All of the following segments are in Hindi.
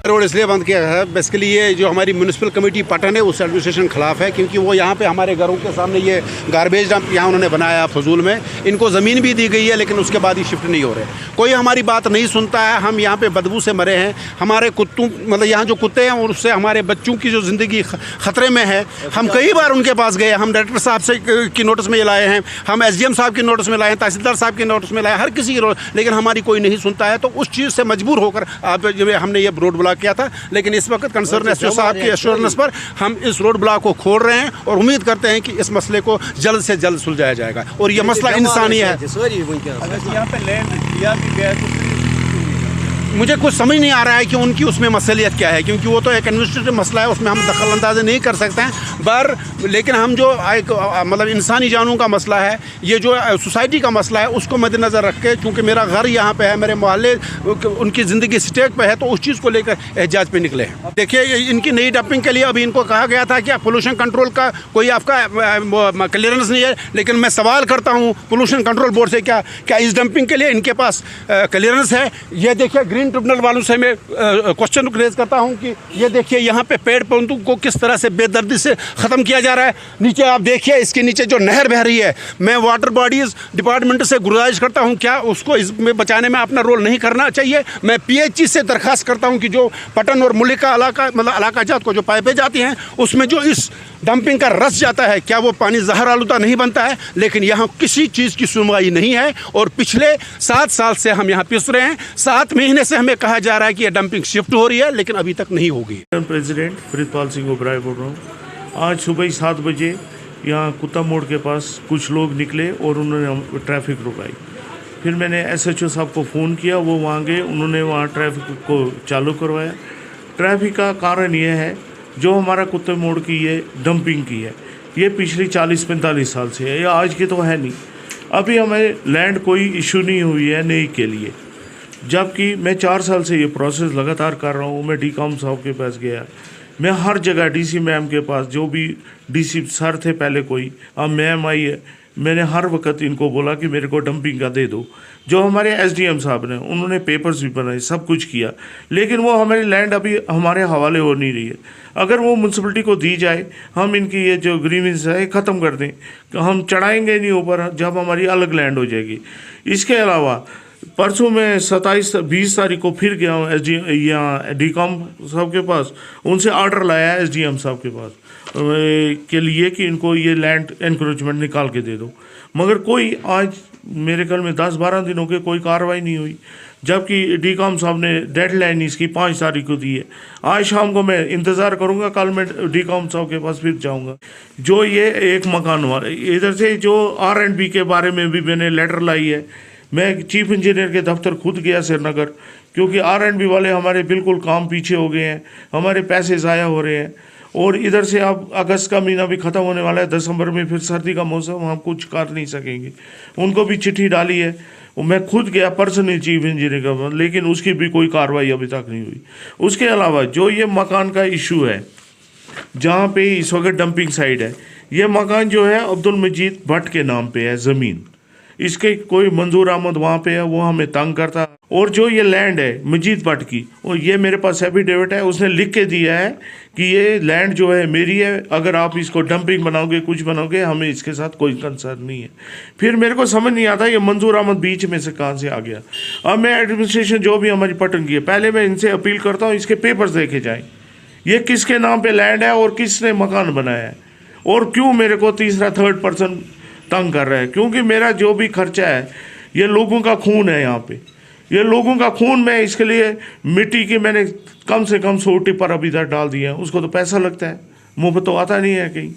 रोड इसलिए बंद किया है, बेसिकली ये जो हमारी म्यूनिसिपल कमेटी पटन है उस एडमिनिस्ट्रेशन के खिलाफ है, क्योंकि वो यहाँ पे हमारे घरों के सामने ये गार्बेज डंप यहाँ उन्होंने बनाया फजूल में। इनको ज़मीन भी दी गई है लेकिन उसके बाद ही शिफ्ट नहीं हो रहे, कोई हमारी बात नहीं सुनता है। हम यहाँ पे बदबू से मरे हैं, हमारे कुत्तों मतलब यहाँ जो कुत्ते हैं उससे हमारे बच्चों की जो ज़िंदगी ख़तरे में है। हम कई बार उनके पास गए, हम डायरेक्टर साहब से की नोटिस में लाए हैं, हम SDM साहब की नोटिस में लाए हैं, तहसीलदार साहब की नोटिस में लाए, हर किसी की, लेकिन हमारी कोई नहीं सुनता है। तो उस चीज़ से मजबूर होकर आप हमने ये रोड ब्लॉक किया था। लेकिन इस वक्त कंसर्न SO साहब की एश्योरेंस पर हम इस रोड ब्लॉक को खोल रहे हैं और उम्मीद करते हैं कि इस मसले को जल्द से जल्द सुलझाया जाएगा। और ये मसला इंसानी है। मुझे कुछ समझ नहीं आ रहा है कि उनकी उसमें मसलियत क्या है, क्योंकि वो तो एक एडमिनिस्ट्रेटिव मसला है, उसमें हम दखल अंदाज़ी नहीं कर सकते हैं। लेकिन हम जो एक मतलब इंसानी जानों का मसला है, ये जो सोसाइटी का मसला है, उसको मद्देनज़र रख के, क्योंकि मेरा घर यहाँ पे है, मेरे मोहल्ले उनकी ज़िंदगी स्टेक पे है, तो उस चीज़ को लेकर एहजाज पे निकले। देखिए इनकी नई डंपिंग के लिए अभी इनको कहा गया था कि पोल्यूशन कंट्रोल का कोई आपका क्लियरेंस नहीं है, लेकिन मैं सवाल करता हूँ पोल्यूशन कंट्रोल बोर्ड से, क्या इस डंपिंग के लिए इनके पास क्लियरेंस है? ये देखिए ग्रीन ट्रिब्यूनल वालों से मैं क्वेश्चन रेज करता हूं कि ये देखिए यहाँ पे पेड़ पौधों को किस तरह से बेदर्दी से ख़त्म किया जा रहा है। नीचे आप देखिए, इसके नीचे जो नहर बह रही है, मैं वाटर बॉडीज़ डिपार्टमेंट से गुजारिश करता हूं, क्या उसको इसमें बचाने में अपना रोल नहीं करना चाहिए? मैं PHE से दरख्वास्त करता हूं कि जो पटन और मुलिका इलाका मतलब इलाका जात को जो पाइपें जाती हैं उसमें जो इस डंपिंग का रस जाता है, क्या वो पानी जहर आलूदा नहीं बनता है? लेकिन यहाँ किसी चीज़ की सुनवाई नहीं है और पिछले 7 साल से हम यहाँ पिस रहे हैं। 7 महीने से हमें कहा जा रहा है कि ये डंपिंग शिफ्ट हो रही है, लेकिन अभी तक नहीं होगी। प्रेसिडेंट प्रीतपाल सिंह ओबराय बोल रहा हूँ। आज सुबह 7 बजे यहाँ कुत्ता मोड़ के पास कुछ लोग निकले और उन्होंने ट्रैफिक रुकाई। फिर मैंने SHO साहब को फ़ोन किया, वो वहाँ गए, उन्होंने वहाँ ट्रैफिक को चालू करवाया। ट्रैफिक का कारण ये है, जो हमारा कुत्ते मोड़ की ये डंपिंग की है, ये पिछली 40-45 साल से है, ये आज की तो है नहीं। अभी हमें लैंड कोई इशू नहीं हुई है नई के लिए, जबकि मैं 4 साल से ये प्रोसेस लगातार कर रहा हूँ। मैं DCOM साहब के पास गया, मैं हर जगह DC मैम के पास, जो भी DC सर थे पहले कोई, अब मैम आई है, मैंने हर वक्त इनको बोला कि मेरे को डंपिंग का दे दो। जो हमारे SDM साहब ने, उन्होंने पेपर्स भी बनाए, सब कुछ किया, लेकिन वो हमारी लैंड अभी हमारे हवाले हो नहीं रही है। अगर वो म्यूनसिपलिटी को दी जाए, हम इनकी ये जो ग्रीवेंस है ख़त्म कर दें, हम चढ़ाएंगे नहीं ऊपर जब हमारी अलग लैंड हो जाएगी। इसके अलावा परसों मैं 27-20 तारीख को फिर गया हूँ यहाँ DCOM साहब के पास, उनसे ऑर्डर लाया है SDM साहब के पास के लिए कि इनको ये लैंड एनक्रोचमेंट निकाल के दे दो, मगर कोई आज मेरे ख्याल में 10-12 दिन हो गए कोई कार्रवाई नहीं हुई, जबकि DCOM साहब ने डेडलाइन इसकी 5 तारीख को दी है। आज शाम को मैं इंतज़ार करूंगा, कल मैं DCOM साहब के पास फिर जाऊंगा। जो ये एक मकान वाले इधर से जो R&B के बारे में भी मैंने लेटर लाई है, मैं चीफ इंजीनियर के दफ्तर खुद गया श्रीनगर, क्योंकि R&B वाले हमारे बिल्कुल काम पीछे हो गए हैं, हमारे पैसे ज़ाया हो रहे हैं। और इधर से अब अगस्त का महीना भी ख़त्म होने वाला है, दिसंबर में फिर सर्दी का मौसम, हम कुछ कर नहीं सकेंगे। उनको भी चिट्ठी डाली है, मैं खुद गया पर्सनली चीफ इंजीनियर का, लेकिन उसकी भी कोई कार्रवाई अभी तक नहीं हुई। उसके अलावा जो ये मकान का इशू है, जहाँ पे इस वक्त डंपिंग साइट है, ये मकान जो है अब्दुल मजीद भट्ट के नाम पे है ज़मीन, इसके कोई मंजूर अहमद वहाँ पे है, वो हमें तंग करता। और जो ये लैंड है मजीद भट्ट की, और ये मेरे पास एफिडेविट है, उसने लिख के दिया है कि ये लैंड जो है मेरी है, अगर आप इसको डंपिंग बनाओगे कुछ बनाओगे, हमें इसके साथ कोई कंसर्न नहीं है। फिर मेरे को समझ नहीं आता ये मंजूर अहमद बीच में से कहाँ से आ गया। अब मैं एडमिनिस्ट्रेशन जो भी हमारी पटन की है, पहले मैं इनसे अपील करता हूँ इसके पेपर्स देखे जाएँ, ये किसके नाम पर लैंड है और किसने मकान बनाया है, और क्यों मेरे को तीसरा थर्ड पर्सन तंग कर रहा है। क्योंकि मेरा जो भी खर्चा है, ये लोगों का खून है, यहाँ पे ये लोगों का खून। मैं इसके लिए मिट्टी की मैंने कम से कम 100 टिपर अभी तक डाल दिए हैं, उसको तो पैसा लगता है, मुफ्त तो आता नहीं है कहीं,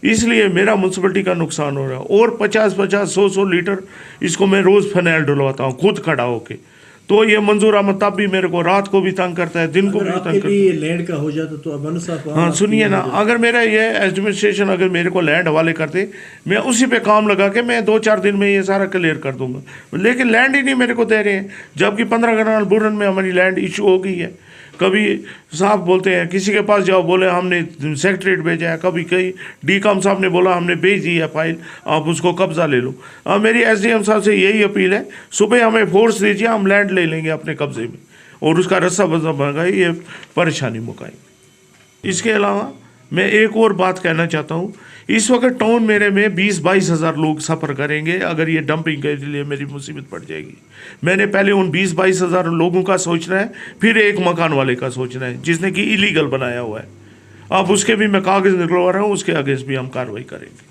इसलिए मेरा म्यूनसिपलिटी का नुकसान हो रहा है। और 50-50, 100-100 लीटर इसको मैं रोज़ फिनाइल डलवाता हूँ खुद खड़ा होके। तो ये मंजूर अहमद तब भी मेरे को रात को भी तंग करता है, दिन को भी तंग करता है। लैंड का हो जाता तो अब साहब, हाँ सुनिए ना, अगर मेरा ये एडमिनिस्ट्रेशन अगर मेरे को लैंड हवाले करते, मैं उसी पे काम लगा के मैं 2-4 दिन में ये सारा क्लियर कर दूंगा, लेकिन लैंड ही नहीं मेरे को दे रहे हैं, जबकि 15 कनाल बुरन में हमारी लैंड इशू हो गई है। कभी साहब बोलते हैं किसी के पास जाओ, बोले हमने सेक्रेटरीट भेजा है, कभी कहीं डीकॉम साहब ने बोला हमने भेज दी है फाइल, आप उसको कब्जा ले लो। मेरी एसडीएम साहब से यही अपील है, सुबह हमें फोर्स दीजिए, हम लैंड ले लेंगे अपने कब्जे में और उसका रस्सा बस्सा भगाई, ये परेशानी मुकाई। इसके अलावा मैं एक और बात कहना चाहता हूँ, इस वक्त टाउन मेरे में 20-22 हज़ार लोग सफ़र करेंगे अगर ये डंपिंग के लिए मेरी मुसीबत पड़ जाएगी। मैंने पहले उन 20-22 हज़ार लोगों का सोचना है, फिर एक मकान वाले का सोचना है जिसने कि इलीगल बनाया हुआ है। अब उसके भी मैं कागज़ निकलवा रहा हूँ, उसके अगेंस्ट भी हम कार्रवाई करेंगे।